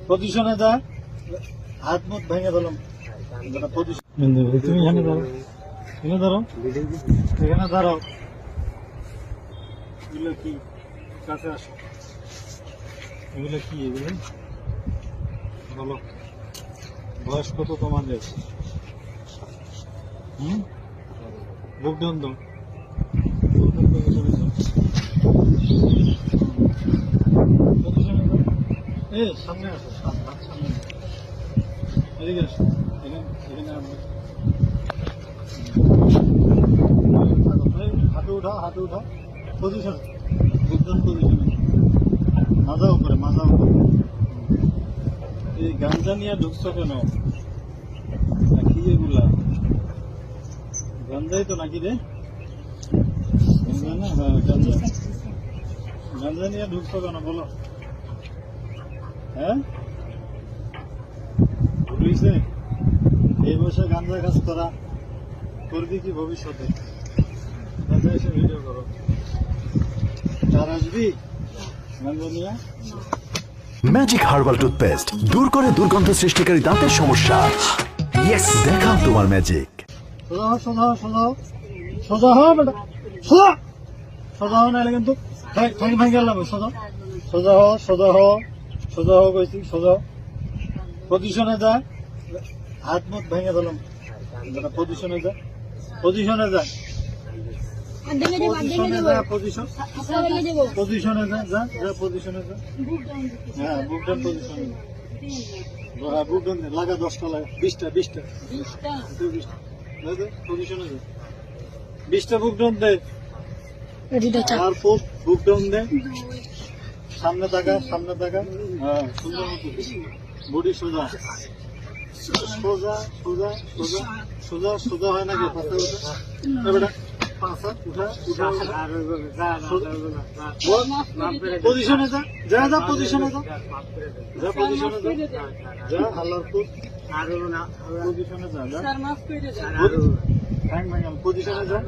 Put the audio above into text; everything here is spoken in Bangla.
পজিশনে যা, হাত মুখ ভেঙে দিলাম। তুমি এখানে দাঁড়াও, এখানে দাঁড়াও, এখানে দাঁড়াও। এগুলো কি? কাছে আসো। এগুলো কি? এগুলো বলো। বয়স কত তোমাদের? বুক ডাউন দাও। সামনে আসো, সামনে এদিকে আসো। এখানে হাতে উঠাও, হাতে উঠাও। পজিশন, বুকডাউন পজিশনে। মাজা উপরে, মাজা উপরে। এই গাঞ্জা নিয়ে ঢুকছো কেন? কি এগুলা? গাঞ্জাই তো নাকি রে? গাঞ্জা না? হ্যাঁ, গাঞ্জা। গাঞ্জা নিয়ে ঢুকছো কেন বলো? হ্যাঁ, বুঝছে? এই বয়সে গাঞ্জা কাজ করা করবি কি ভবিষ্যতে? গাঞ্জা এসে ভিডিও করো। আর আসবি গাঞ্জা নিয়ে? ম্যাজিক হার্বাল টুথপেস্ট দূর করে দুর্গন্ধ সৃষ্টিকারী দাঁতের সমস্যা। ইয়েস, দেখাও তোমার ম্যাজিক। সোজা হও, সোজা হও, সোজা হও, সোজা হও বেটা, সোজা, সোজা হও, নাহলে কিন্তু ঠ্যাং ভেঙে গেলাম। সোজা, সোজা হও, সোজা হও, সোজা হও কইছি, সোজা হও। পজিশনে যা, হাত মুখ ভেঙে দিলাম। পজিশনে যা, পজিশনে যা, পজিশনে যা, পজিশনে যা, যা, যা, পজিশনে যা। হ্যাঁ, বুক ডাউন পজিশনে। হ্যাঁ, বুক ডাউন লাগা, 10টা লাগা, 20টা, 20টা, 20টা। পজিশনে যা, 20টা বুক ডাউন দে। আর বুক ডাউন দে। সামনে তাকা, সামনে তাকা। হ্যাঁ, সুন্দর মতো বডি সোজা, সোজা, সোজা, সোজা, সোজা, সোজা হয় নাকি? পাশে উঠা বেটা, পাশা উঠা, উঠা, পজিশনে যা, যা, যা, পজিশনে যা, যা, পজিশনে যা, যা, আল্লাহর পজিশনে যা, যা, পজিশনে যা।